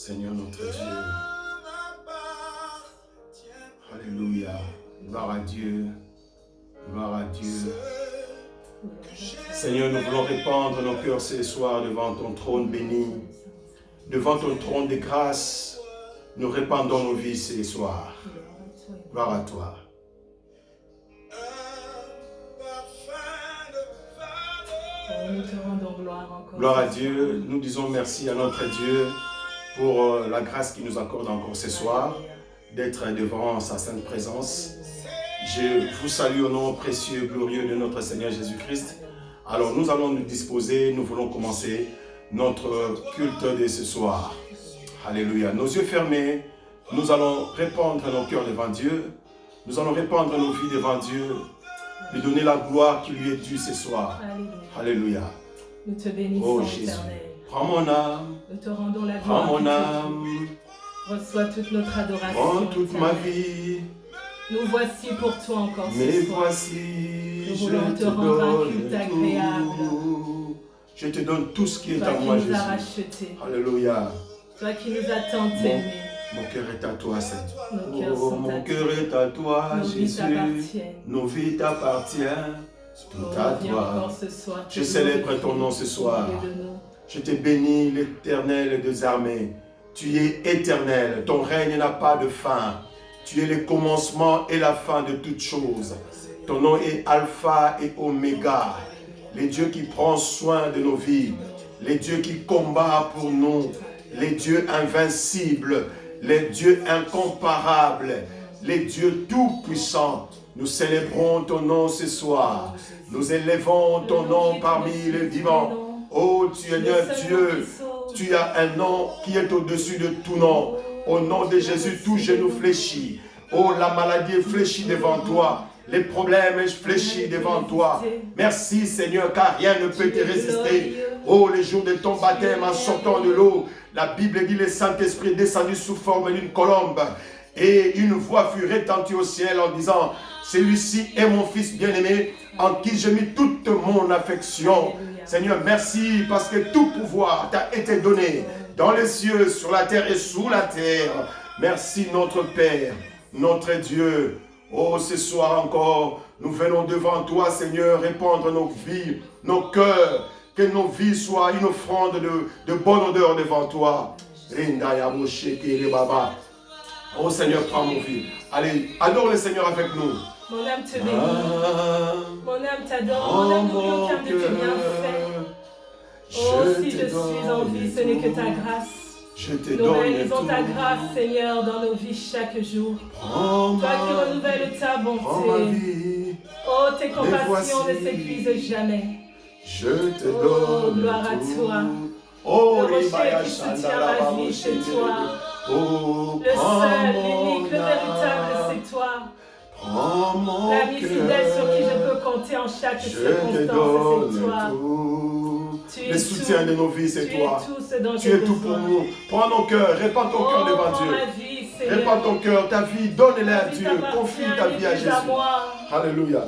Seigneur notre Dieu. Alléluia. Gloire à Dieu. Gloire à Dieu. Seigneur, nous voulons répandre nos cœurs ce soir devant ton trône béni. Devant ton trône de grâce, nous répandons nos vies ce soir. Gloire à toi. Nous te rendons gloire encore. Gloire à Dieu. Nous disons merci à notre Dieu pour la grâce qu'il nous accorde encore ce soir d'être devant sa sainte présence. Je vous salue au nom précieux et glorieux de notre Seigneur Jésus-Christ. Alors nous allons nous disposer, nous voulons commencer notre culte de ce soir. Alléluia. Nos yeux fermés, nous allons répandre nos cœurs devant Dieu. Nous allons répandre nos vies devant Dieu. Lui donner la gloire qui lui est due ce soir. Alléluia. Nous te bénissons, Oh Jésus. Éternel. Prends mon âme. Nous te rendons la Prends gloire. mon âme. Reçois toute notre adoration. Prends toute ma Éternel. vie. Nous voici pour toi encore Mais ce soir. voici, Nous je voulons te te rendre un donne culte agréable. tout. Je te donne tout ce qui est Toi à qui moi, nous Jésus. as rachetés. Alléluia. Toi qui nous as tant aimés. Mon cœur est à toi, Seigneur. Nos cœurs Oh, sont à mon toi. cœur est à toi, Nos vies Jésus. t'appartiennent. Nos vies t'appartiennent. Tout Oh, à viens toi. encore ce soir. Je célèbre ton nom ce soir. Au milieu de nous. Je te bénis, l'Éternel des armées. Tu es éternel. Ton règne n'a pas de fin. Tu es le commencement et la fin de toutes choses. Ton nom est Alpha et Oméga. Les dieux qui prend soin de nos vies. Les dieux qui combat pour nous. Les dieux invincibles. Les dieux incomparables. Les dieux tout-puissants. Nous célébrons ton nom ce soir. Nous élevons ton nom parmi les vivants. Oh, tu es notre Dieu. Tu as un nom qui est au-dessus de tout nom. Au nom de Jésus, tout genou fléchit. Oh, la maladie est fléchie devant toi. Les problèmes fléchissent devant toi. Merci Seigneur, car rien ne peut te résister. Oh, les jours de ton baptême en sortant de l'eau, la Bible dit le Saint-Esprit descendu sous forme d'une colombe. Et une voix fut retentie au ciel en disant, celui-ci est mon fils bien-aimé, en qui j'ai mis toute mon affection. Seigneur, merci parce que tout pouvoir t'a été donné dans les cieux, sur la terre et sous la terre. Merci notre Père, notre Dieu. Oh, ce soir encore, nous venons devant toi, Seigneur, répandre nos vies, nos cœurs, que nos vies soient une offrande de bonne odeur devant toi. Oh Seigneur, prends mon vie. Allez, adore le Seigneur avec nous. Mon âme te bénit. Mon âme t'adore. Mon âme n'oublie aucun de tes bienfaits. Oh, si je suis en vie, ce n'est que ta grâce. Je te Nous donne réalisons tout. ta grâce, Seigneur, dans nos vies chaque jour. Prends Toi qui renouvelles ta prends ma bonté. vie. Oh, tes compassions voici. ne s'épuisent jamais. Je te Oh, donne gloire à tout. toi. Oh, Le rocher Ribaya qui soutient Shandala ma vie, c'est Baboshé. toi. Oh, Le prends seul, mon l'unique, le véritable, âme. c'est toi. Prends mon L'ami fidèle sur qui je peux compter en chaque Je te circonstance, c'est donne toi. tout. Tu es Le soutien tout. de nos vies, c'est Tu toi. es tout ce dont Tu j'ai es tout pour besoin. nous. Prends nos cœurs, répands ton cœur Oh, devant prends Dieu. ma vie, Seigneur. Répands ton cœur, ta vie, donne-la à Ta vie Dieu. t'appartient, Confie ta vie à l'église Jésus. à moi. Alléluia.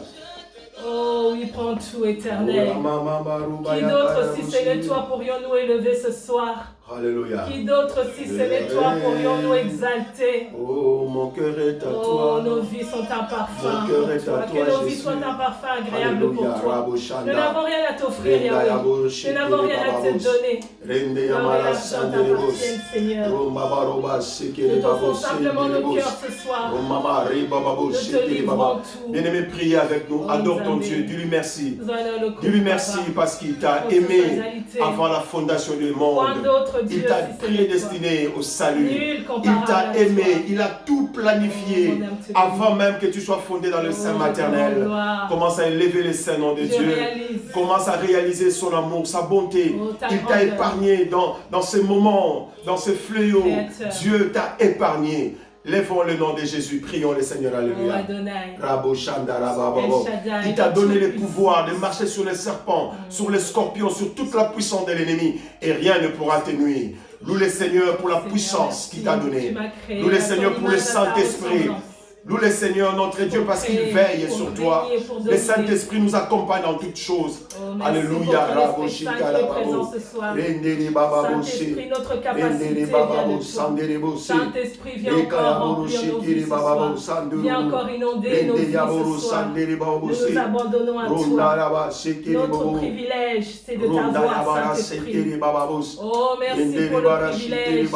Oh oui, prends tout, Éternel. Qui Qui d'autre si ce n'est toi pourrions-nous élever ce soir? Alléluia. Qui d'autre si ce n'est toi pourrions-nous exalter? Oh, mon cœur est à Oh, toi. nos vies sont un parfum Mon cœur pour est à toi. toi, Que nos vies Jésus. soient un parfum agréable Alléluia. pour toi. Rabo Nous Shanda. n'avons rien à t'offrir, Yahweh. Nous n'avons rien à te donner. Rende Gloire et Yamara l'argent Sanderebos. t'appartiennent, Seigneur. Roma Baroba Nous Sekere t'offrons Babo simplement nos Senderebos. cœurs ce soir. Roma Reba Babo Nous te Sekere livrons Baba. tout. Bien-aimé, prie avec nous. Oh, Adore ton Nzambe. Dieu. Dis-lui merci. Dis-lui Dis-lui merci parce qu'il t'a aimé avant la fondation du Point monde. d'autre Il Dieu t'a si ce n'est toi. prédestiné au salut. Nul Il comparable t'a à aimé. toi. Il a tout planifié Oh, mon âme te avant même que tu sois fondé dans le Oh, sein maternel. gloire. Commence à élever le saint nom de Je Dieu. réalise. Commence à réaliser son amour, sa bonté. Oh, ta Il t'a grandeur. épargné dans ces moments, dans ces fléaux. Créateur. Dieu t'a épargné. Lèvons le nom de Jésus. Prions le Seigneur. Oh, Alléluia. Adonai. Rabo Shanda Rababo. El Shaddai, Il t'a donné le Tout-Puissant. pouvoir de marcher sur les serpents, sur les scorpions, sur toute la puissance de l'ennemi. Et rien ne pourra te nuire. Loue le Seigneur pour la Seigneur, puissance merci. qu'il t'a Tu donnée. m'as créé Loue le à ton Seigneur pour le image, à ta Saint-Esprit. ressemblance. Loue le Seigneur, notre Dieu, parce qu'il veille sur toi. Le Saint-Esprit nous accompagne dans toutes choses. Alléluia. Saint-Esprit, notre capacité vient de toi. Saint-Esprit, viens encore remplir nos vies ce soir. Viens encore inonder nos vies ce soir. Nous nous abandonnons à toi. Notre privilège, c'est de t'avoir, Saint-Esprit. Oh, merci pour le privilège.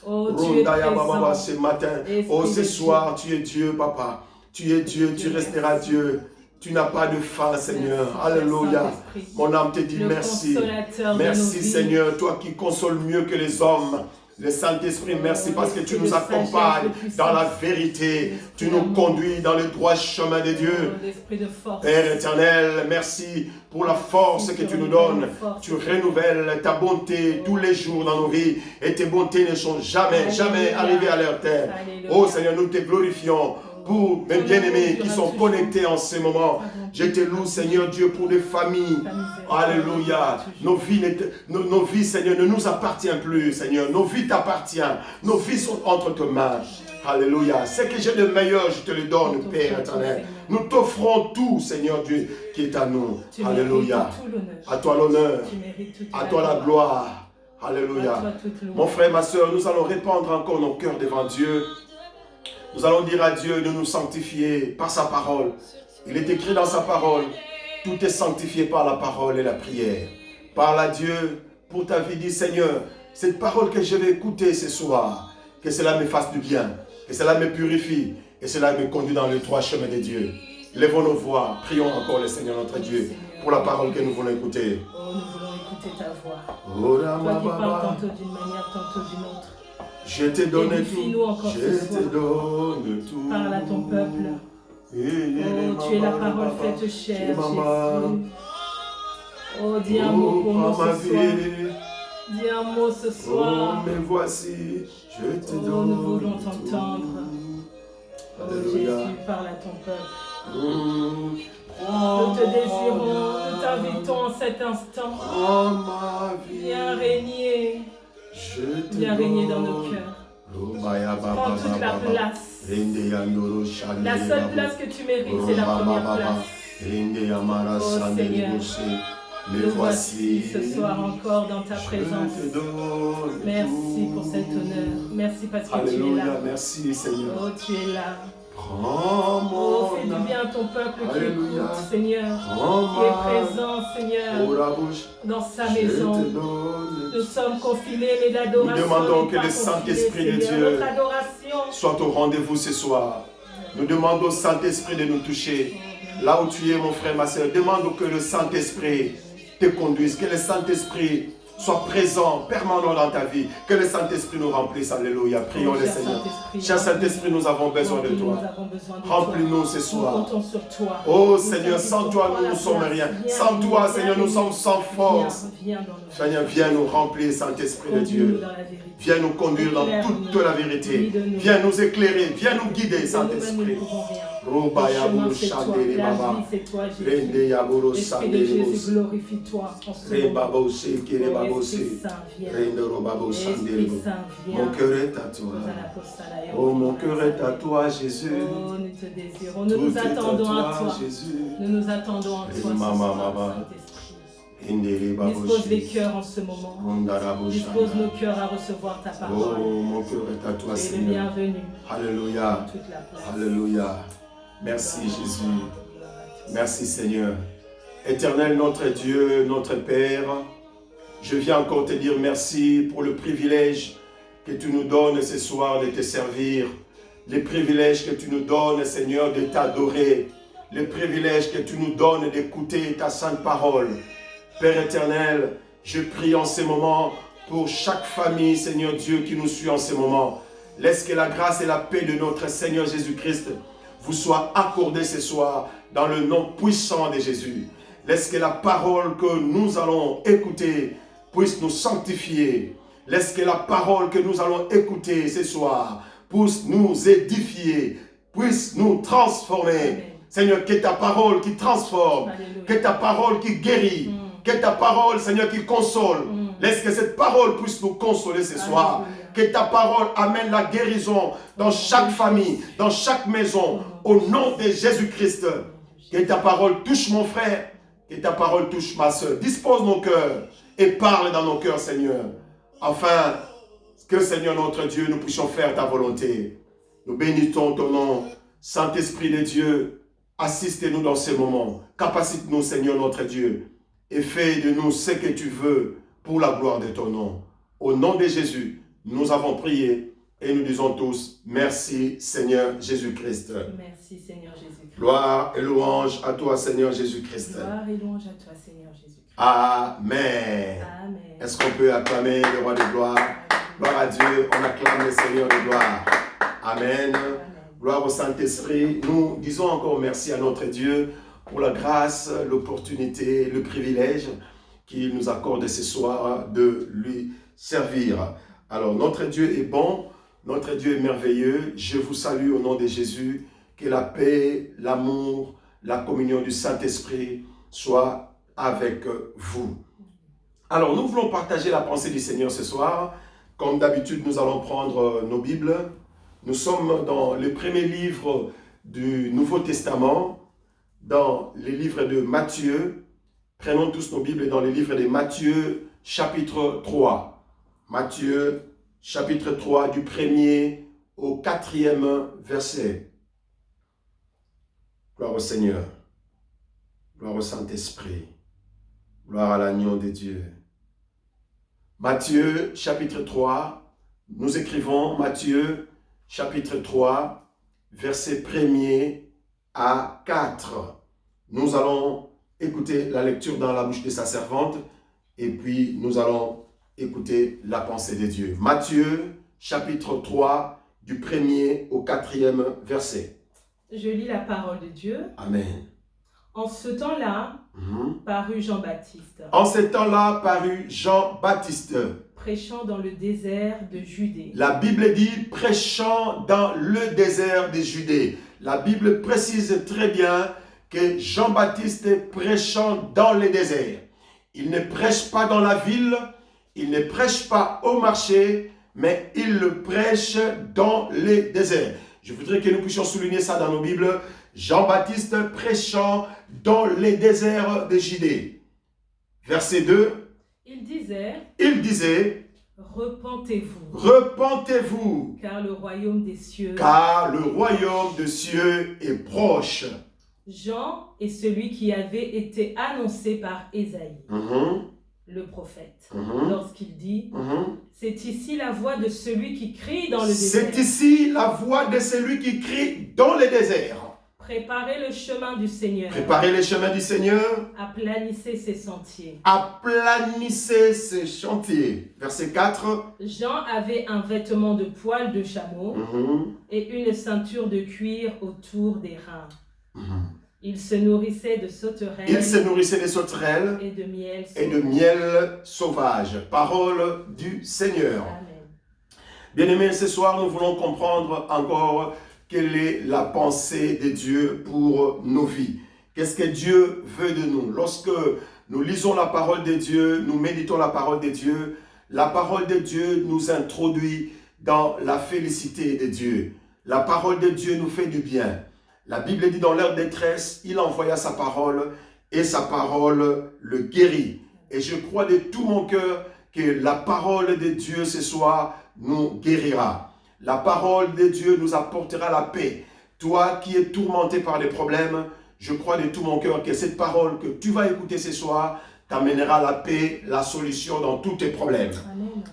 Oh, tu es présent. Ce matin, oh, ce soir, tu es Dieu, Papa. Tu es Dieu, tu resteras Dieu. Tu n'as pas de fin, Seigneur. Alléluia. Mon âme te dit merci. Merci, Seigneur, toi qui consoles mieux que les hommes. Le Saint-Esprit, merci parce que tu nous accompagnes dans la vérité. Tu nous conduis dans le droit chemin de Dieu. Père éternel, merci pour la force que tu nous donnes. Tu renouvelles ta bonté tous les jours dans nos vies. Et tes bontés ne sont jamais, jamais arrivées à leur terme. Oh Seigneur, nous te glorifions. Pour mes bien-aimés qui sont connectés en ce moment, je te loue, Seigneur Dieu, pour les familles. Alléluia. Nos vies, Seigneur, ne nous appartiennent plus, Seigneur. Nos vies t'appartiennent. Nos vies sont entre tes mains. Alléluia. Ce que j'ai de meilleur, je te le donne, Père éternel. Nous t'offrons tout, Seigneur Dieu, qui est à nous. Alléluia. À toi l'honneur. À toi la gloire. Alléluia. Mon frère, ma soeur, nous allons répandre encore nos cœurs devant Dieu. Nous allons dire à Dieu de nous sanctifier par sa parole. Il est écrit dans sa parole, tout est sanctifié par la parole et la prière. Parle à Dieu pour ta vie, dis Seigneur, cette parole que je vais écouter ce soir, que cela me fasse du bien, que cela me purifie et cela me conduit dans le droit chemin de Dieu. Lèvons nos voix, prions encore le Seigneur notre Dieu pour la parole que nous voulons écouter. Oh, nous voulons écouter ta voix. Toi qui parles tantôt d'une manière, tantôt d'une autre. Je te donne tout, je te donne tout. Parle à ton peuple. Oh, tu es la parole faite chair, Jésus. Oh, dis un mot pour nous ce soir. Dis un mot ce soir. Oh, me voici, je te donne. Oh, nous voulons t'entendre. Oh, Jésus, parle à ton peuple. Nous te désirons, nous t'invitons en cet instant. Viens régner. Viens régner dans nos cœurs. Prends toute la place. La seule place que tu mérites, c'est la première place. Oh Seigneur, nous voici ce soir encore dans ta présence. Merci pour cet honneur. Merci parce que tu es là. Merci Seigneur. Oh, tu es là. Oh, fais du bien à ton peuple qui écoute, Seigneur, qui est présent, Seigneur, dans sa maison. Nous sommes confinés, mais l'adoration. Nous demandons que le Saint-Esprit de Dieu soit au rendez-vous ce soir. Nous demandons au Saint-Esprit de nous toucher. Là où tu es, mon frère, ma soeur, demande que le Saint-Esprit te conduise, que le Saint-Esprit soit présent, permanent dans ta vie. Que le Saint-Esprit nous remplisse. Alléluia. Prions le Seigneur. Cher Saint-Esprit, nous avons besoin de toi. Remplis-nous ce soir. Oh Seigneur, sans toi, nous ne sommes rien. Sans toi, Seigneur, nous sommes sans force. Seigneur, viens nous remplir, Saint-Esprit de Dieu. Viens nous conduire dans toute la vérité. Viens nous éclairer. Viens nous guider, Saint-Esprit. Le chemin, c'est toi, la vie, c'est toi, Jésus. Esprit de Jésus, glorifie-toi en ce moment. Esprit Saint, viens. Mon cœur est à toi. Oh, mon cœur est à toi, Jésus. Oh, nous te désirons. Nous nous attendons à toi. Nous nous attendons à toi, Saint-Esprit. Dispose les cœurs en ce moment. Dispose nos cœurs à recevoir ta parole. Oh, mon cœur est à toi, Seigneur. Tu es le bienvenu. Alléluia. Alléluia. Merci, Jésus. Merci, Seigneur. Éternel, notre Dieu, notre Père, je viens encore te dire merci pour le privilège que tu nous donnes ce soir de te servir. Le privilège que tu nous donnes, Seigneur, de t'adorer. Le privilège que tu nous donnes d'écouter ta sainte parole. Père éternel, je prie en ce moment pour chaque famille, Seigneur Dieu, qui nous suit en ce moment. Laisse que la grâce et la paix de notre Seigneur Jésus-Christ vous soient accordées ce soir dans le nom puissant de Jésus. Laisse que la parole que nous allons écouter puisse nous sanctifier. Laisse que la parole que nous allons écouter ce soir puisse nous édifier, puisse nous transformer. Amen. Seigneur, que ta parole qui transforme, Alléluia. Que ta parole qui guérit, que ta parole, Seigneur, qui console. Laisse que cette parole puisse nous consoler ce soir. Que ta parole amène la guérison dans chaque famille, dans chaque maison, au nom de Jésus-Christ. Que ta parole touche mon frère, que ta parole touche ma soeur. Dispose nos cœurs et parle dans nos cœurs, Seigneur. Afin que, Seigneur notre Dieu, nous puissions faire ta volonté. Nous bénissons ton nom. Saint-Esprit de Dieu, assistez-nous dans ces moments. Capacite-nous, Seigneur notre Dieu, et fais de nous ce que tu veux pour la gloire de ton nom. Au nom de Jésus, nous avons prié et nous disons tous, merci Seigneur Jésus-Christ. Merci Seigneur Jésus-Christ. Gloire et louange à toi Seigneur Jésus-Christ. Gloire et louange à toi Seigneur Jésus-Christ. Amen. Amen. Est-ce qu'on peut acclamer le roi de gloire? Gloire à Dieu, on acclame le Seigneur de gloire. Amen. Amen. Gloire au Saint-Esprit. Nous disons encore merci à notre Dieu pour la grâce, l'opportunité, le privilège qu'il nous accorde ce soir de lui servir. Alors, notre Dieu est bon, notre Dieu est merveilleux. Je vous salue au nom de Jésus. Que la paix, l'amour, la communion du Saint-Esprit soit avec vous. Alors, nous voulons partager la pensée du Seigneur ce soir. Comme d'habitude, nous allons prendre nos Bibles. Nous sommes dans le premier livre du Nouveau Testament, dans les livres de Matthieu. Prenons tous nos Bibles dans les livres de Matthieu, chapitre 3. Matthieu, chapitre 3, du 1er au 4e verset. Gloire au Seigneur. Gloire au Saint-Esprit. Gloire à l'agneau de Dieu. Matthieu, chapitre 3. Nous écrivons Matthieu, chapitre 3, verset 1er à 4. Nous allons écouter la lecture dans la bouche de sa servante et puis nous allons écouter la pensée de Dieu. Matthieu, chapitre 3, du 1er au 4e verset. Je lis la parole de Dieu. Amen. En ce temps-là, parut Jean-Baptiste. En ce temps-là, parut Jean-Baptiste. Prêchant dans le désert de Judée. La Bible dit prêchant dans le désert de Judée. La Bible précise très bien que Jean-Baptiste prêchant dans le désert. Il ne prêche pas dans la ville, il ne prêche pas au marché, mais il le prêche dans le désert. Je voudrais que nous puissions souligner ça dans nos Bibles. Jean-Baptiste prêchant dans les déserts de Judée. Verset 2. Il disait, repentez-vous. Repentez-vous. Car le royaume des cieux. Car le royaume des cieux est proche. Jean est celui qui avait été annoncé par Ésaïe, le prophète, lorsqu'il dit, c'est ici la voix de celui qui crie dans le désert. C'est ici la voix de celui qui crie dans le désert. Préparez le chemin du Seigneur. Préparez le chemin du Seigneur. Aplanissez ses sentiers. Aplanissez ses chantiers. Verset 4. Jean avait un vêtement de poil de chameau et une ceinture de cuir autour des reins. Il se nourrissait de sauterelles. Il se nourrissait de sauterelles et de miel sauvage. Et de miel sauvage. Parole du Seigneur. Amen. Bien-aimés, ce soir, nous voulons comprendre encore quelle est la pensée de Dieu pour nos vies. Qu'est-ce que Dieu veut de nous? Lorsque nous lisons la parole de Dieu, nous méditons la parole de Dieu, la parole de Dieu nous introduit dans la félicité de Dieu. La parole de Dieu nous fait du bien. La Bible dit dans leur détresse, il envoya sa parole et sa parole le guérit. Et je crois de tout mon cœur que la parole de Dieu ce soir nous guérira. La parole de Dieu nous apportera la paix. Toi qui es tourmenté par des problèmes, je crois de tout mon cœur que cette parole que tu vas écouter ce soir t'amènera la paix, la solution dans tous tes problèmes.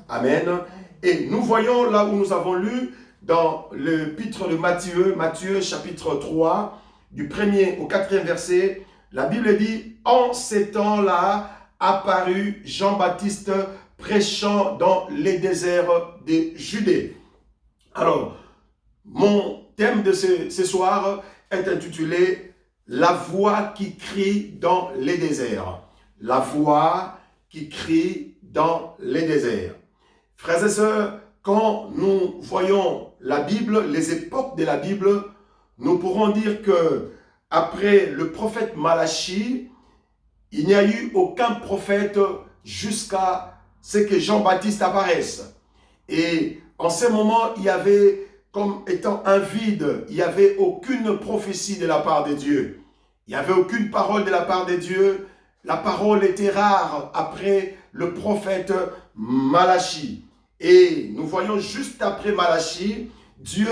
Amen. Amen. Et nous voyons là où nous avons lu dans l'épître de Matthieu, Matthieu chapitre 3, du 1er au 4e verset, la Bible dit « En ces temps-là apparut Jean-Baptiste prêchant dans les déserts de Judée. » Alors, mon thème de ce soir est intitulé « La voix qui crie dans les déserts ». La voix qui crie dans les déserts. Frères et sœurs, quand nous voyons la Bible, les époques de la Bible, nous pourrons dire que après le prophète Malachi, il n'y a eu aucun prophète jusqu'à c'est que Jean-Baptiste apparaisse. Et en ce moment, il y avait comme étant un vide. Il n'y avait aucune prophétie de la part de Dieu. Il n'y avait aucune parole de la part de Dieu. La parole était rare après le prophète Malachi. Et nous voyons juste après Malachi, Dieu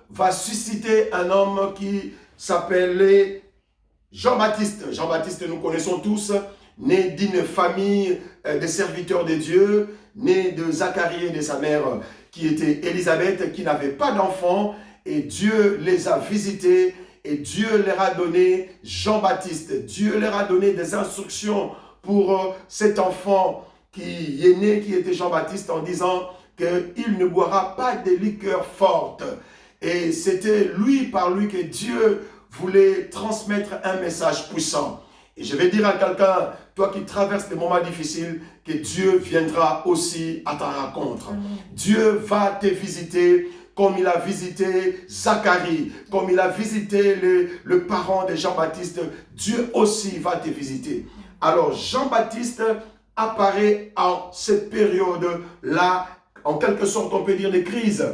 va susciter un homme qui s'appelait Jean-Baptiste. Jean-Baptiste, nous connaissons tous, né d'une famille de serviteurs de Dieu, né de Zacharie et de sa mère qui était Élisabeth, qui n'avait pas d'enfant. Et Dieu les a visités et Dieu leur a donné Jean-Baptiste. Dieu leur a donné des instructions pour cet enfant qui est né, qui était Jean-Baptiste, en disant qu'il ne boira pas de liqueur forte. Et c'était par lui que Dieu voulait transmettre un message puissant. Et je vais dire à quelqu'un, toi qui traverses des moments difficiles, que Dieu viendra aussi à ta rencontre. Amen. Dieu va te visiter comme il a visité Zacharie, comme il a visité le parent de Jean-Baptiste. Dieu aussi va te visiter. Alors Jean-Baptiste apparaît en cette période-là, en quelque sorte on peut dire de crise.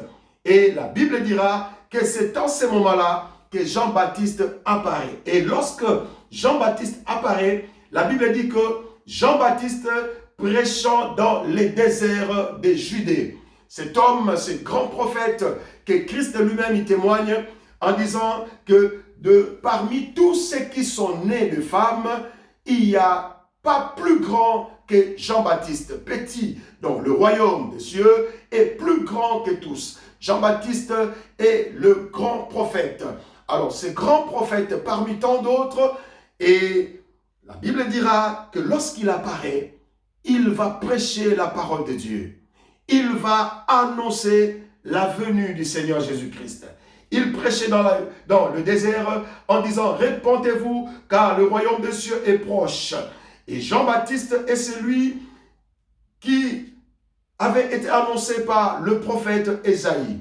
Et la Bible dira que c'est en ce moment-là que Jean-Baptiste apparaît. Et lorsque Jean-Baptiste apparaît, la Bible dit que Jean-Baptiste prêchant dans les déserts de Judée. Cet homme, ce grand prophète que Christ lui-même y témoigne en disant que parmi tous ceux qui sont nés de femmes, il n'y a pas plus grand que Jean-Baptiste, petit dans le royaume des cieux et plus grand que tous. Jean-Baptiste est le grand prophète. Alors, ce grand prophète parmi tant d'autres, et la Bible dira que lorsqu'il apparaît, il va prêcher la parole de Dieu. Il va annoncer la venue du Seigneur Jésus-Christ. Il prêchait dans le désert en disant « Répentez-vous, car le royaume des cieux est proche ». Et Jean-Baptiste est celui qui avait été annoncé par le prophète Ésaïe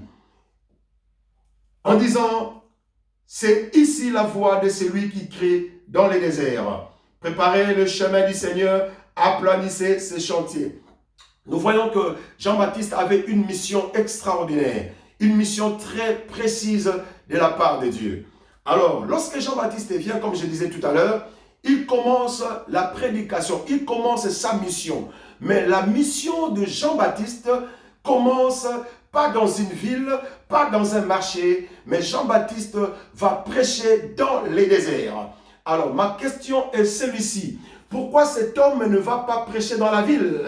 en disant « C'est ici la voix de celui qui crie dans les déserts. Préparez le chemin du Seigneur, aplanissez ses chantiers. » Nous voyons que Jean-Baptiste avait une mission extraordinaire, une mission très précise de la part de Dieu. Alors, lorsque Jean-Baptiste vient, comme je disais tout à l'heure, il commence la prédication, il commence sa mission. Mais la mission de Jean-Baptiste commence pas dans une ville, pas dans un marché, mais Jean-Baptiste va prêcher dans les déserts. Alors, ma question est celle-ci. Pourquoi cet homme ne va pas prêcher dans la ville ?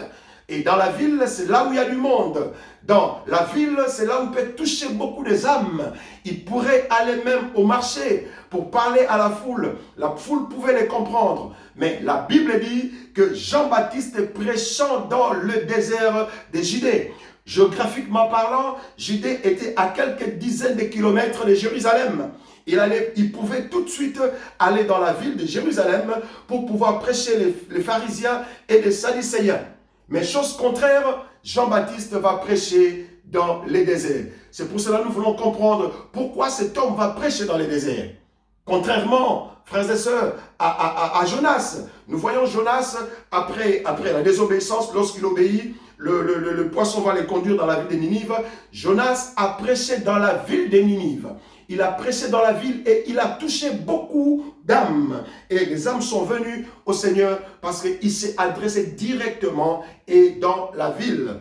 Et dans la ville, c'est là où il y a du monde. Dans la ville, c'est là où il peut toucher beaucoup des âmes. Il pourrait aller même au marché pour parler à la foule. La foule pouvait les comprendre. Mais la Bible dit que Jean-Baptiste prêchant dans le désert de Judée. Géographiquement parlant, Judée était à quelques dizaines de kilomètres de Jérusalem. Il pouvait tout de suite aller dans la ville de Jérusalem pour pouvoir prêcher les pharisiens et les sadducéens. Mais chose contraire, Jean-Baptiste va prêcher dans les déserts. C'est pour cela que nous voulons comprendre pourquoi cet homme va prêcher dans les déserts. Contrairement, frères et sœurs, à Jonas. Nous voyons Jonas, après la désobéissance, lorsqu'il obéit, le poisson va les conduire dans la ville de Ninive. Jonas a prêché dans la ville de Ninive. Il a prêché dans la ville et il a touché beaucoup d'âmes. Et les âmes sont venues au Seigneur parce qu'il s'est adressé directement et dans la ville.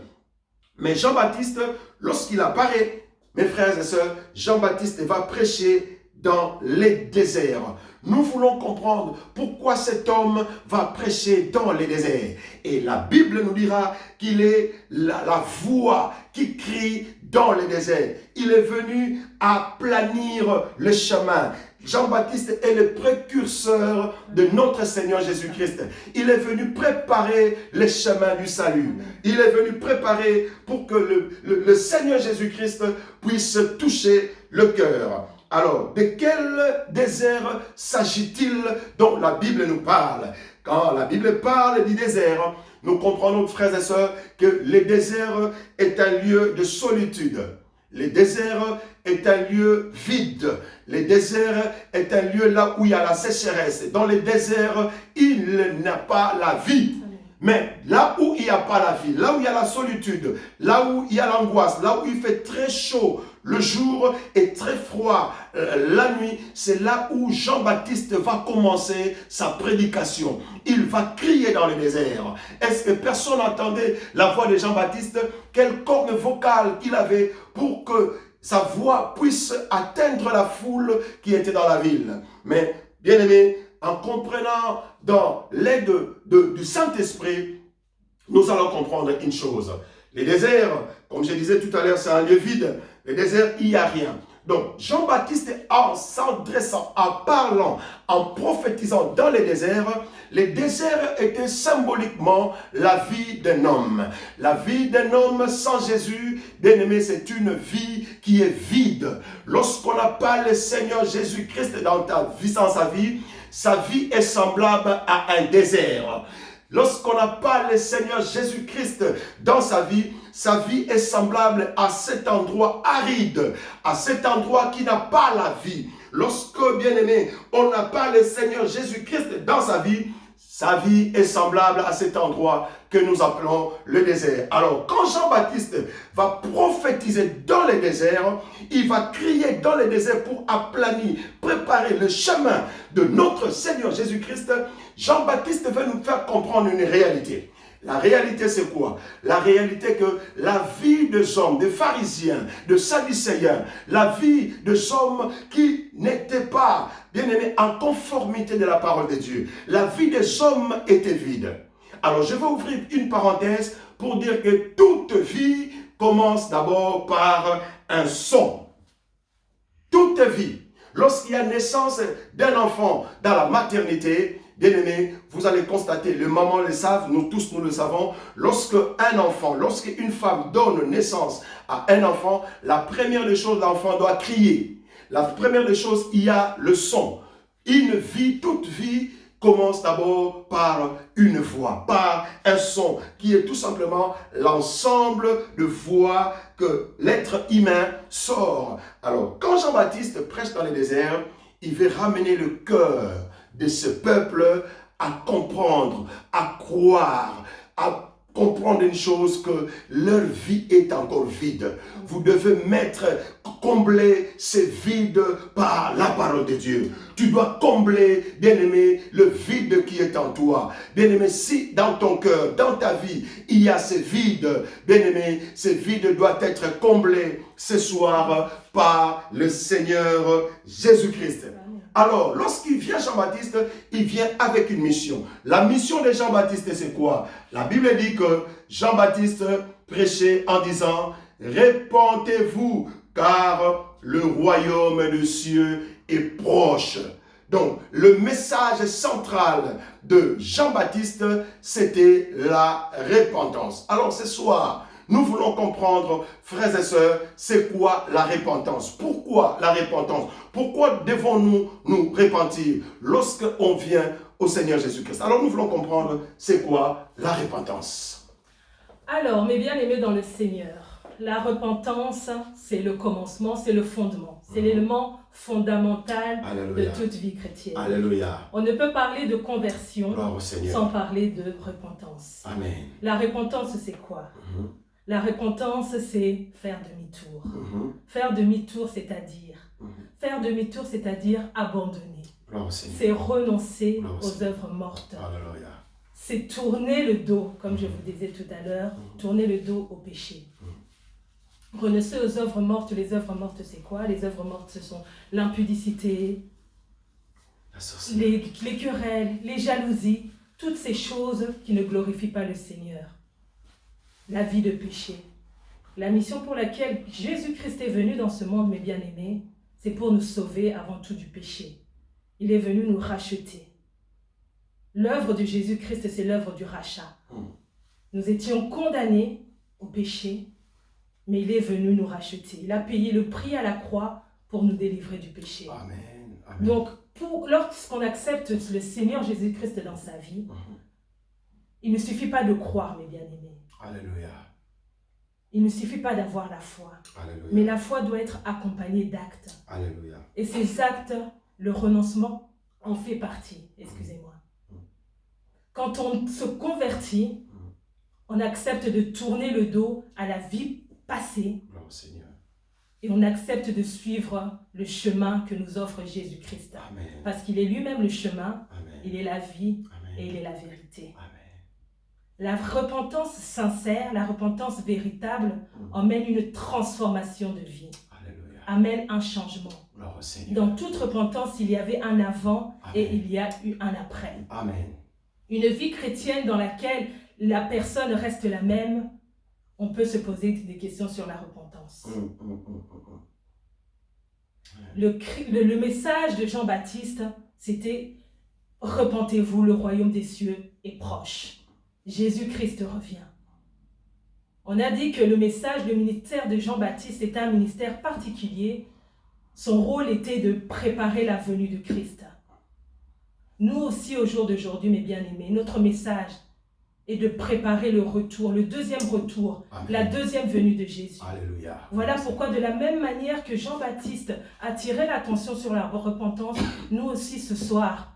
Mais Jean-Baptiste, lorsqu'il apparaît, mes frères et sœurs, Jean-Baptiste va prêcher dans les déserts. Nous voulons comprendre pourquoi cet homme va prêcher dans les déserts. Et la Bible nous dira qu'il est la voix qui crie dans les déserts. Il est venu aplanir le chemin. Jean-Baptiste est le précurseur de notre Seigneur Jésus-Christ. Il est venu préparer les chemins du salut. Il est venu préparer pour que le Seigneur Jésus-Christ puisse toucher le cœur. Alors, de quel désert s'agit-il dont la Bible nous parle? Quand la Bible parle du désert, nous comprenons, frères et sœurs, que le désert est un lieu de solitude. Le désert est un lieu vide. Le désert est un lieu là où il y a la sécheresse. Dans le désert, il n'y a pas la vie. Mais là où il n'y a pas la vie, là où il y a la solitude, là où il y a l'angoisse, là où il fait très chaud le jour et très froid la nuit, c'est là où Jean-Baptiste va commencer sa prédication. Il va crier dans le désert. Est-ce que personne n'entendait la voix de Jean-Baptiste? Quelle corne vocale qu'il avait pour que sa voix puisse atteindre la foule qui était dans la ville. Mais, bien aimé, en comprenant dans l'aide du Saint-Esprit, nous allons comprendre une chose. Les déserts, comme je disais tout à l'heure, c'est un lieu vide. Les déserts, il n'y a rien. Donc, Jean-Baptiste, en s'adressant, en parlant, en prophétisant dans les déserts étaient symboliquement la vie d'un homme. La vie d'un homme sans Jésus, bien aimé, c'est une vie qui est vide. Lorsqu'on n'a pas le Seigneur Jésus-Christ dans sa vie est semblable à un désert. Lorsqu'on n'a pas le Seigneur Jésus-Christ dans sa vie est semblable à cet endroit aride, à cet endroit qui n'a pas la vie. Lorsque, bien aimé, on n'a pas le Seigneur Jésus-Christ dans sa vie est semblable à cet endroit que nous appelons le désert. Alors, quand Jean-Baptiste va prophétiser dans les déserts, il va crier dans les déserts pour aplanir, préparer le chemin de notre Seigneur Jésus-Christ. Jean-Baptiste veut nous faire comprendre une réalité. La réalité, c'est quoi? La réalité que la vie des hommes, des pharisiens, de sadducéens, la vie des hommes qui n'étaient pas, bien aimés, en conformité de la parole de Dieu, la vie des hommes était vide. Alors, je vais ouvrir une parenthèse pour dire que toute vie commence d'abord par un son. Toute vie. Lorsqu'il y a naissance d'un enfant dans la maternité, bien aimé, vous allez constater, les mamans le savent, nous tous nous le savons, lorsqu'une femme donne naissance à un enfant, la première des choses, l'enfant doit crier. La première des choses, il y a le son. Toute vie commence d'abord par une voix, par un son, qui est tout simplement l'ensemble de voix que l'être humain sort. Alors, quand Jean-Baptiste prêche dans les déserts, il veut ramener le cœur de ce peuple à comprendre, à croire, à comprendre une chose, que leur vie est encore vide. Vous devez combler ces vides par la parole de Dieu. Tu dois combler, bien-aimé, le vide qui est en toi. Bien-aimé, si dans ton cœur, dans ta vie, il y a ces vides, bien-aimé, ces vides doivent être comblés ce soir par le Seigneur Jésus-Christ. Alors, lorsqu'il vient Jean-Baptiste, il vient avec une mission. La mission de Jean-Baptiste, c'est quoi? La Bible dit que Jean-Baptiste prêchait en disant « Répentez-vous, car le royaume des cieux est proche. » Donc, le message central de Jean-Baptiste, c'était la repentance. Alors, ce soir, nous voulons comprendre, frères et sœurs, c'est quoi la repentance? Pourquoi la repentance? Pourquoi devons-nous nous repentir lorsqu'on vient au Seigneur Jésus-Christ? Alors nous voulons comprendre, c'est quoi la repentance? Alors, mes bien-aimés dans le Seigneur, la repentance, c'est le commencement, c'est le fondement. C'est l'élément fondamental Alléluia. de toute vie chrétienne. Alléluia. On ne peut parler de conversion sans parler de repentance. Amen. La repentance, c'est quoi? La repentance, c'est faire demi-tour. Faire demi-tour, c'est-à-dire abandonner. C'est renoncer aux œuvres mortes. Alléluia. C'est tourner le dos, comme je vous disais tout à l'heure, tourner le dos au péché. Renoncer aux œuvres mortes. Les œuvres mortes, c'est quoi? Les œuvres mortes, ce sont l'impudicité, les querelles, les jalousies, toutes ces choses qui ne glorifient pas le Seigneur. La vie de péché. La mission pour laquelle Jésus-Christ est venu dans ce monde, mes bien-aimés, c'est pour nous sauver avant tout du péché. Il est venu nous racheter. L'œuvre de Jésus-Christ, c'est l'œuvre du rachat. Nous étions condamnés au péché, mais il est venu nous racheter. Il a payé le prix à la croix pour nous délivrer du péché. Amen. Amen. Donc, lorsqu'on accepte le Seigneur Jésus-Christ dans sa vie, il ne suffit pas de croire, mes bien-aimés. Alléluia. Il ne suffit pas d'avoir la foi. Alléluia. Mais la foi doit être accompagnée d'actes. Alléluia. Et ces actes, le renoncement en fait partie. Excusez-moi. Quand on se convertit, on accepte de tourner le dos à la vie passée Gloire au Seigneur. et on accepte de suivre le chemin que nous offre Jésus-Christ. Amen. Parce qu'il est lui-même le chemin, Amen. il est la vie Amen. et il est la vérité. Amen. La repentance sincère, la repentance véritable emmène une transformation de vie, Alléluia. amène un changement. Gloire au Seigneur. Dans toute repentance, il y avait un avant et Amen. il y a eu un après. Amen. Une vie chrétienne dans laquelle la personne reste la même, on peut se poser des questions sur la repentance. Le message de Jean-Baptiste, c'était « Repentez-vous, le royaume des cieux est proche ». Jésus-Christ revient. On a dit que le message, le ministère de Jean-Baptiste était un ministère particulier. Son rôle était de préparer la venue de Christ. Nous aussi, au jour d'aujourd'hui, mes bien-aimés, notre message est de préparer le retour, le deuxième retour, Amen. la deuxième venue de Jésus. Alléluia. Voilà pourquoi, de la même manière que Jean-Baptiste attirait l'attention sur la repentance, nous aussi, ce soir,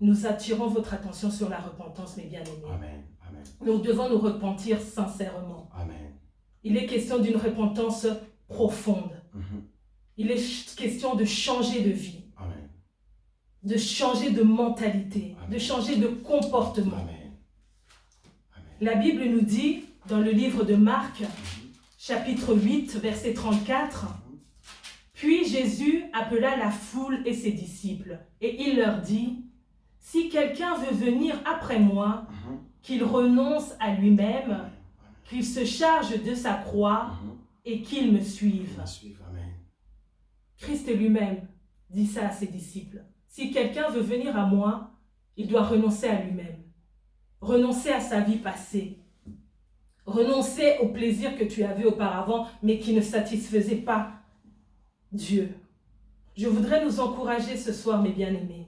nous attirons votre attention sur la repentance, mes bien-aimés. Amen. Amen. Nous devons nous repentir sincèrement. Amen. Il est question d'une repentance profonde. Il est question de changer de vie, Amen. de changer de mentalité, de changer de comportement. Amen. La Bible nous dit, dans le livre de Marc, chapitre 8, verset 34, « Puis Jésus appela la foule et ses disciples, et il leur dit, « Si quelqu'un veut venir après moi, qu'il renonce à lui-même, qu'il se charge de sa croix et qu'il me suive. » Amen. Christ lui-même dit ça à ses disciples. Si quelqu'un veut venir à moi, il doit renoncer à lui-même, renoncer à sa vie passée, renoncer au plaisir que tu avais auparavant, mais qui ne satisfaisait pas Dieu. Je voudrais nous encourager ce soir, mes bien-aimés.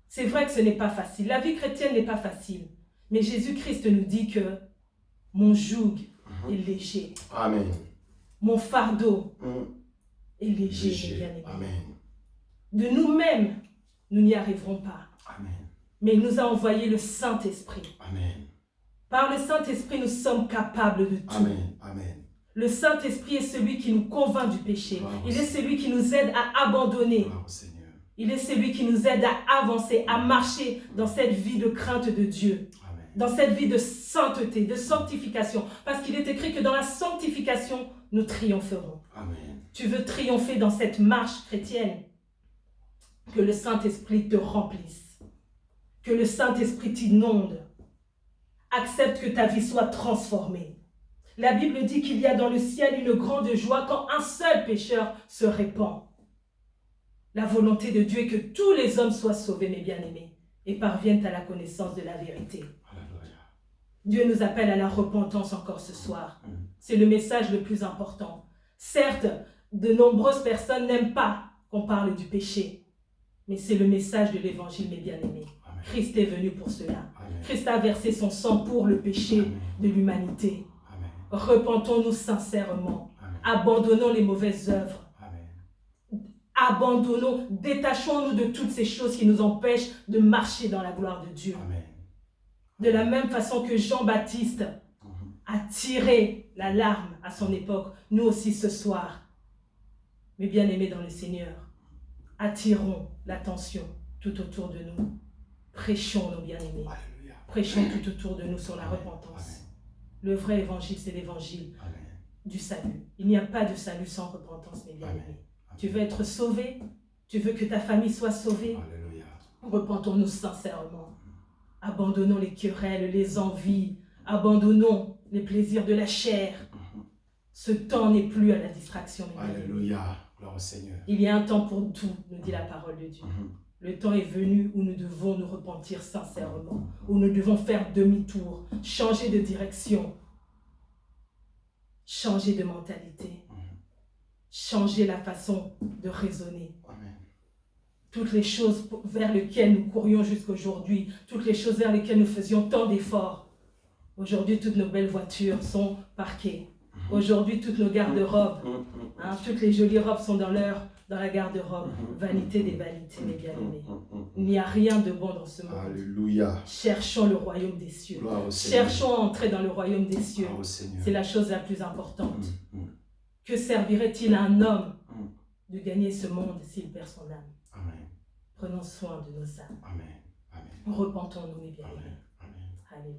C'est vrai que ce n'est pas facile. La vie chrétienne n'est pas facile. Mais Jésus-Christ nous dit que mon joug est léger. Amen. Mon fardeau est léger, mes bien-aimés. Amen. De nous-mêmes, nous n'y arriverons pas. Amen. Mais il nous a envoyé le Saint-Esprit. Amen. Par le Saint-Esprit, nous sommes capables de tout. Amen. Amen. Le Saint-Esprit est celui qui nous convainc du péché. Gloire au Il est Seigneur. celui qui nous aide à abandonner. Gloire au Seigneur. Il est celui qui nous aide à avancer, à marcher dans cette vie de crainte de Dieu. Amen. Dans cette vie de sainteté, de sanctification. Parce qu'il est écrit que dans la sanctification, nous triompherons. Amen. Tu veux triompher dans cette marche chrétienne? Que le Saint-Esprit te remplisse. Que le Saint-Esprit t'inonde. Accepte que ta vie soit transformée. La Bible dit qu'il y a dans le ciel une grande joie quand un seul pécheur se répand. La volonté de Dieu est que tous les hommes soient sauvés, mes bien-aimés, et parviennent à la connaissance de la vérité. Alléluia. Dieu nous appelle à la repentance encore ce soir. C'est le message le plus important. Certes, de nombreuses personnes n'aiment pas qu'on parle du péché, mais c'est le message de l'évangile, mes bien-aimés. Amen. Christ est venu pour cela. Amen. Christ a versé son sang pour le péché de l'humanité. Amen. Repentons-nous sincèrement. Amen. Abandonnons les mauvaises œuvres. Amen. Abandonnons, détachons-nous de toutes ces choses qui nous empêchent de marcher dans la gloire de Dieu. Amen. De la même façon que Jean-Baptiste a tiré la larme à son époque, nous aussi ce soir, mes bien-aimés dans le Seigneur, attirons l'attention tout autour de nous. Prêchons nos bien-aimés. Alléluia. Prêchons tout autour de nous sur la Amen. repentance. Amen. Le vrai évangile, c'est l'évangile Amen. du salut. Il n'y a pas de salut sans repentance, mes bien-aimés. Amen. Tu veux être sauvé? Tu veux que ta famille soit sauvée? Alléluia. Repentons-nous sincèrement. Abandonnons les querelles, les envies. Abandonnons les plaisirs de la chair. Ce temps n'est plus à la distraction, mes bien-aimés. Alléluia. Gloire au Seigneur. Il y a un temps pour tout, nous dit la parole de Dieu. Le temps est venu où nous devons nous repentir sincèrement, où nous devons faire demi-tour, changer de direction, changer de mentalité, changer la façon de raisonner. Amen. Toutes les choses vers lesquelles nous courions jusqu'aujourd'hui, toutes les choses vers lesquelles nous faisions tant d'efforts, aujourd'hui toutes nos belles voitures sont parquées. Aujourd'hui, toutes nos garde-robes, hein, toutes les jolies robes sont dans la garde-robe. Vanité des vanités, mes bien-aimés. Il n'y a rien de bon dans ce monde. Alléluia. Cherchons le royaume des cieux. Cherchons à entrer dans le royaume des cieux. C'est la chose la plus importante. Que servirait-il à un homme de gagner ce monde s'il perd son âme? Amen. Prenons soin de nos âmes. Amen. Amen. Repentons-nous, mes bien-aimés. Alléluia.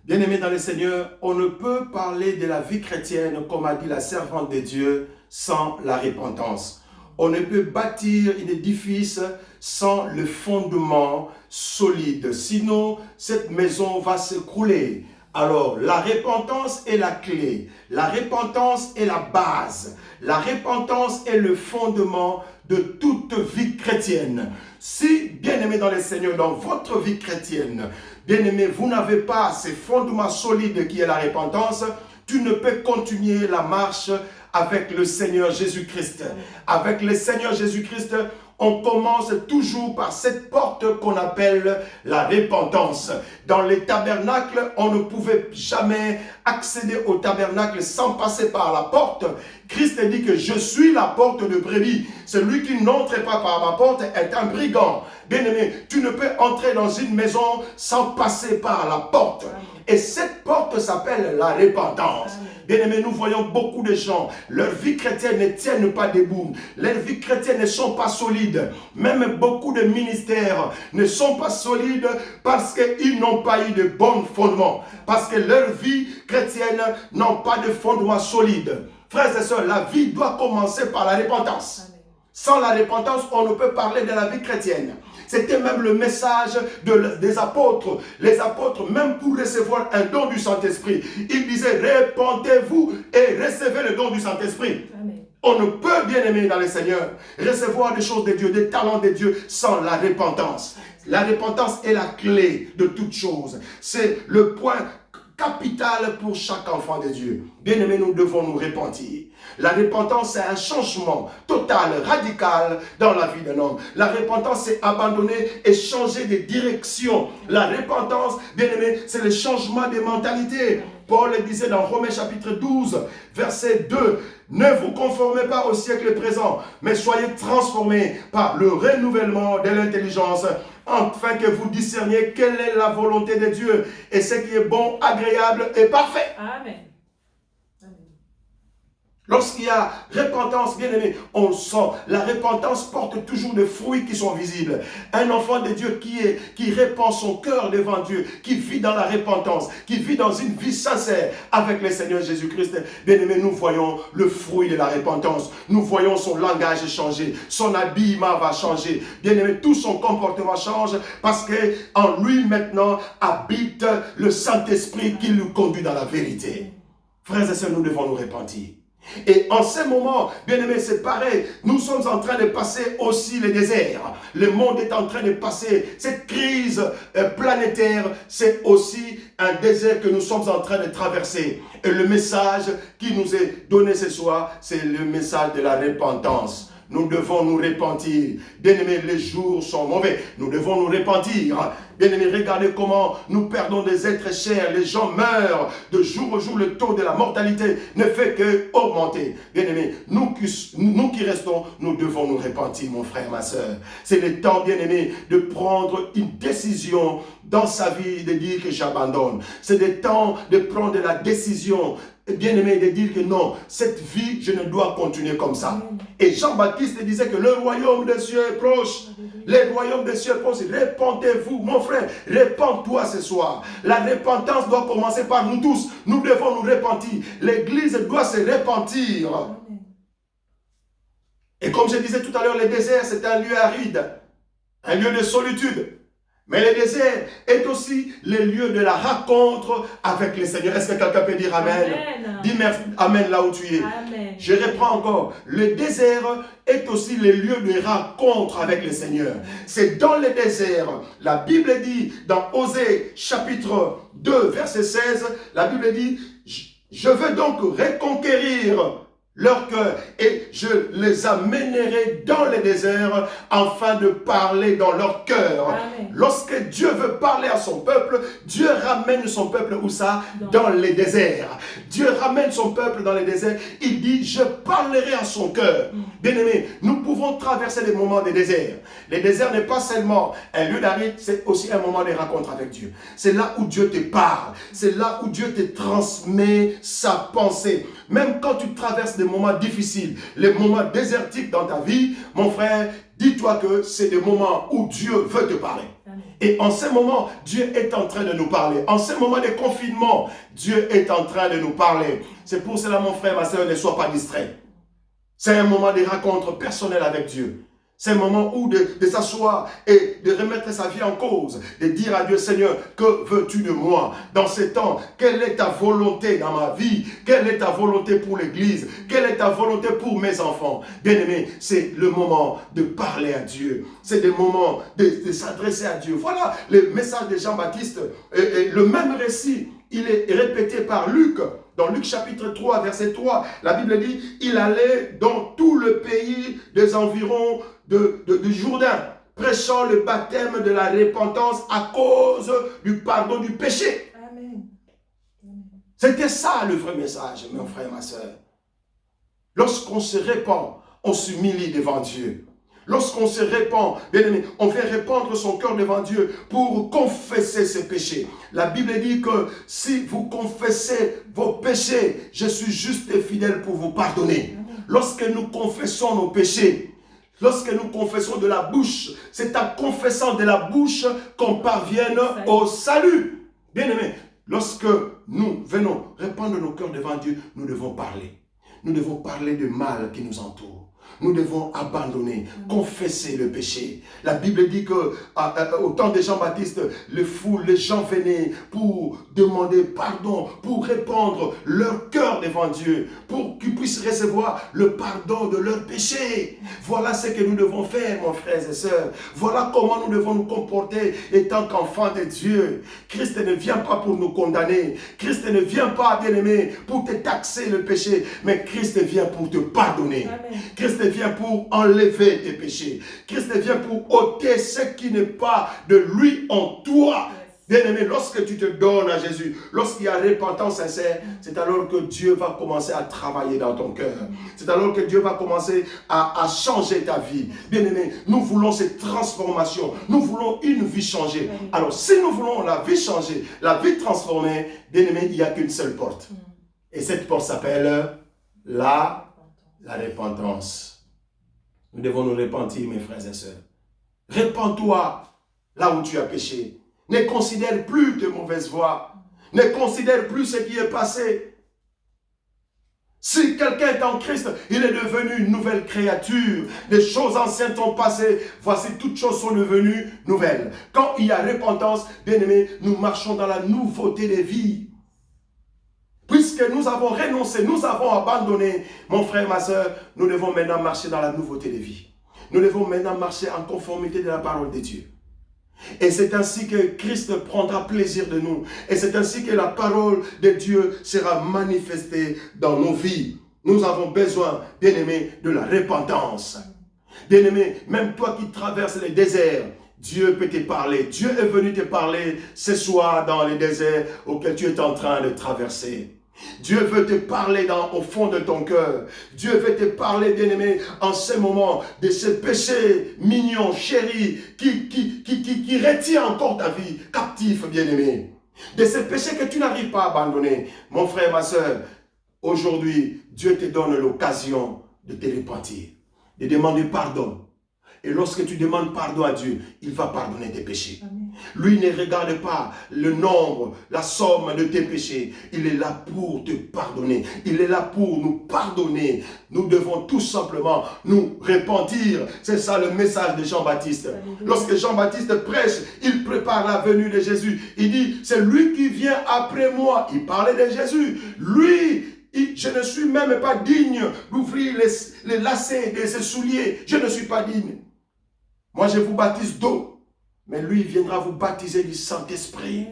Bien-aimés dans le Seigneur, on ne peut parler de la vie chrétienne, comme a dit la servante de Dieu, sans la repentance. On ne peut bâtir un édifice sans le fondement solide. Sinon, cette maison va s'écrouler. Alors, la repentance est la clé. La repentance est la base. La repentance est le fondement de toute vie chrétienne. Si, bien-aimés dans le Seigneur, dans votre vie chrétienne, bien-aimés, vous n'avez pas ce fondement solide qui est la repentance, tu ne peux continuer la marche avec le Seigneur Jésus-Christ. Avec le Seigneur Jésus-Christ, on commence toujours par cette porte qu'on appelle la repentance. Dans les tabernacles, on ne pouvait jamais accéder au tabernacle sans passer par la porte. Christ dit que je suis la porte de brebis. Celui qui n'entre pas par ma porte est un brigand. Bien-aimé, tu ne peux entrer dans une maison sans passer par la porte. Et cette porte s'appelle la repentance. Bien-aimés, nous voyons beaucoup de gens, leur vie chrétienne ne tiennent pas debout. Leurs vies chrétiennes ne sont pas solides. Même beaucoup de ministères ne sont pas solides parce qu'ils n'ont pas eu de bons fondements. Parce que leur vie chrétienne n'a pas de fondement solide. Frères et sœurs, la vie doit commencer par la repentance. Sans la repentance, on ne peut parler de la vie chrétienne. C'était même le message des apôtres. Les apôtres, même pour recevoir un don du Saint-Esprit, ils disaient, répentez-vous et recevez le don du Saint-Esprit. On ne peut, bien aimer dans le Seigneur, recevoir des choses de Dieu, des talents de Dieu, sans la repentance. La repentance est la clé de toute chose. C'est le point capital pour chaque enfant de Dieu. Bien aimé, nous devons nous repentir. La repentance, c'est un changement total, radical dans la vie d'un homme. La repentance, c'est abandonner et changer de direction. La repentance, bien aimé, c'est le changement de mentalité. Paul disait dans Romains chapitre 12, verset 2, « Ne vous conformez pas au siècle présent, mais soyez transformés par le renouvellement de l'intelligence, afin que vous discerniez quelle est la volonté de Dieu et ce qui est bon, agréable et parfait. » Amen. Lorsqu'il y a repentance, bien aimé, on le sent. La repentance porte toujours des fruits qui sont visibles. Un enfant de Dieu qui répand son cœur devant Dieu, qui vit dans la repentance, qui vit dans une vie sincère avec le Seigneur Jésus-Christ. Bien aimé, nous voyons le fruit de la repentance. Nous voyons son langage changer, son habillement va changer. Bien aimé, tout son comportement change parce qu'en lui maintenant habite le Saint-Esprit qui nous conduit dans la vérité. Frères et sœurs, nous devons nous repentir. Et en ce moment, bien aimé, c'est pareil. Nous sommes en train de passer aussi le désert. Le monde est en train de passer cette crise planétaire. C'est aussi un désert que nous sommes en train de traverser. Et le message qui nous est donné ce soir, c'est le message de la repentance. Nous devons nous repentir. Bien-aimés, les jours sont mauvais. Nous devons nous repentir. Bien-aimés, regardez comment nous perdons des êtres chers. Les gens meurent. De jour au jour, le taux de la mortalité ne fait qu'augmenter. Bien-aimés, nous qui restons, nous devons nous repentir, mon frère, ma soeur. C'est le temps, bien-aimés, de prendre une décision dans sa vie, de dire que j'abandonne. C'est le temps de prendre la décision, bien-aimé, de dire que non, cette vie, je ne dois continuer comme ça. Et Jean-Baptiste disait que le royaume des cieux est proche. Le royaume des cieux est proche. Répentez-vous, mon frère, répands-toi ce soir. La repentance doit commencer par nous tous. Nous devons nous repentir. L'église doit se repentir. Et comme je disais tout à l'heure, le désert, c'est un lieu aride, un lieu de solitude. Mais le désert est aussi le lieu de la rencontre avec le Seigneur. Est-ce que quelqu'un peut dire Amen? Amen. Dis merci, Amen là où tu es. Amen. Je reprends encore. Le désert est aussi le lieu de rencontre avec le Seigneur. C'est dans le désert. La Bible dit dans Osée chapitre 2 verset 16, la Bible dit, je veux donc reconquérir leur cœur et je les amènerai dans les déserts afin de parler dans leur cœur. Amen. Lorsque Dieu veut parler à son peuple, Dieu ramène son peuple où ça? Dans les déserts. Dieu ramène son peuple dans les déserts. Il dit, je parlerai à son cœur. Bien-aimés, nous pouvons traverser des moments de désert. Les déserts n'est pas seulement un lieu d'arrêt, c'est aussi un moment de rencontre avec Dieu. C'est là où Dieu te parle. C'est là où Dieu te transmet sa pensée. Même quand tu traverses des moments difficiles, les moments désertiques dans ta vie, mon frère, dis-toi que c'est des moments où Dieu veut te parler. Amen. Et en ces moments, Dieu est en train de nous parler. En ces moments de confinement, Dieu est en train de nous parler. C'est pour cela, mon frère, ma soeur, ne sois pas distrait. C'est un moment de rencontre personnelle avec Dieu. C'est un moment où de s'asseoir et de remettre sa vie en cause, de dire à Dieu, Seigneur, que veux-tu de moi dans ces temps? Quelle est ta volonté dans ma vie? Quelle est ta volonté pour l'Église? Quelle est ta volonté pour mes enfants? Bien-aimés, c'est le moment de parler à Dieu. C'est le moment de s'adresser à Dieu. Voilà le message de Jean-Baptiste. Et le même récit, il est répété par Luc. Dans Luc chapitre 3, verset 3, la Bible dit, il allait dans tout le pays des environs du Jourdain, prêchant le baptême de la repentance à cause du pardon du péché. Amen. C'était ça le vrai message, mon frère, ma soeur. Lorsqu'on se répand, on s'humilie devant Dieu. Lorsqu'on se répand, bien aimé, on fait répandre son cœur devant Dieu pour confesser ses péchés. La Bible dit que si vous confessez vos péchés, je suis juste et fidèle pour vous pardonner. Lorsque nous confessons nos péchés, lorsque nous confessons de la bouche, c'est en confessant de la bouche qu'on parvienne au salut. Bien aimé, lorsque nous venons répandre nos cœurs devant Dieu, nous devons parler. Nous devons parler du mal qui nous entoure. Nous devons abandonner, confesser le péché. La Bible dit que au temps de Jean-Baptiste, les gens venaient pour demander pardon, pour répandre leur cœur devant Dieu, pour qu'ils puissent recevoir le pardon de leurs péchés. Voilà ce que nous devons faire, mon frères et sœurs. Voilà comment nous devons nous comporter étant qu'enfants de Dieu. Christ ne vient pas pour nous condamner. Christ ne vient pas, bien-aimé, pour te taxer le péché, mais Christ vient pour te pardonner. Amen. Christ vient pour enlever tes péchés. Christ vient pour ôter ce qui n'est pas de lui en toi. Bien-aimé, lorsque tu te donnes à Jésus, lorsqu'il y a repentance sincère, c'est alors que Dieu va commencer à travailler dans ton cœur. C'est alors que Dieu va commencer à changer ta vie. Bien-aimé, nous voulons cette transformation. Nous voulons une vie changée. Alors, si nous voulons la vie changée, la vie transformée, bien-aimé, il n'y a qu'une seule porte. Et cette porte s'appelle la repentance. Nous devons nous repentir, mes frères et sœurs. Répands-toi là où tu as péché. Ne considère plus tes mauvaises voies. Ne considère plus ce qui est passé. Si quelqu'un est en Christ, il est devenu une nouvelle créature. Les choses anciennes sont passées. Voici, toutes choses sont devenues nouvelles. Quand il y a repentance, bien-aimés, nous marchons dans la nouveauté des vies. Puisque nous avons renoncé, nous avons abandonné, mon frère, ma soeur, nous devons maintenant marcher dans la nouveauté des vies. Nous devons maintenant marcher en conformité de la parole de Dieu. Et c'est ainsi que Christ prendra plaisir de nous. Et c'est ainsi que la parole de Dieu sera manifestée dans nos vies. Nous avons besoin, bien-aimés, de la repentance. Bien-aimé, même toi qui traverses les déserts, Dieu peut te parler. Dieu est venu te parler ce soir dans les déserts auxquels tu es en train de traverser. Dieu veut te parler au fond de ton cœur. Dieu veut te parler, bien-aimé, en ce moment, de ce péché mignon, chéri, qui retient encore ta vie, captif, bien-aimé. De ce péché que tu n'arrives pas à abandonner. Mon frère, ma soeur, aujourd'hui, Dieu te donne l'occasion de te repentir, de demander pardon. Et lorsque tu demandes pardon à Dieu, il va pardonner tes péchés. Amen. Lui ne regarde pas le nombre, la somme de tes péchés. Il est là pour te pardonner. Il est là pour nous pardonner. Nous devons tout simplement nous repentir. C'est ça le message de Jean-Baptiste. Lorsque Jean-Baptiste prêche, il prépare la venue de Jésus. Il dit, c'est lui qui vient après moi. Il parlait de Jésus. Lui, je ne suis même pas digne d'ouvrir les lacets de ses souliers. Je ne suis pas digne. Moi, je vous baptise d'eau, mais lui, il viendra vous baptiser du Saint-Esprit.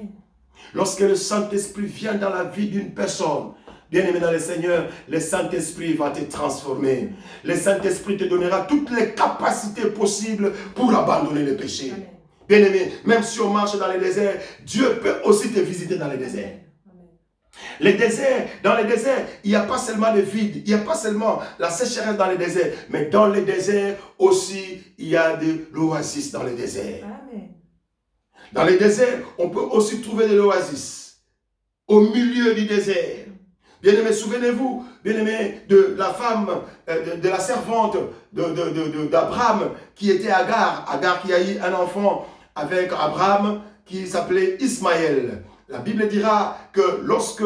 Lorsque le Saint-Esprit vient dans la vie d'une personne, Bien-aimé dans le Seigneur, le Saint-Esprit va te transformer. Le Saint-Esprit te donnera toutes les capacités possibles pour abandonner le péché. Bien-aimé, même si on marche dans le désert, Dieu peut aussi te visiter dans le désert. Les déserts, dans les déserts, il n'y a pas seulement le vide, il n'y a pas seulement la sécheresse dans les déserts, mais dans les déserts aussi, il y a de l'oasis dans les déserts. Amen. Dans les déserts, on peut aussi trouver de l'oasis au milieu du désert. Bien-aimés, souvenez-vous, bien-aimés, de la femme, de la servante d'Abraham qui était Agar. Agar qui a eu un enfant avec Abraham qui s'appelait Ismaël. La Bible dira que lorsque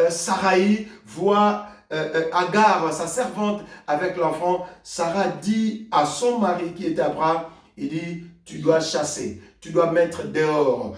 Sarai voit Agar, sa servante, avec l'enfant, Sarah dit à son mari qui était Abraham, il dit, tu dois chasser, tu dois mettre dehors,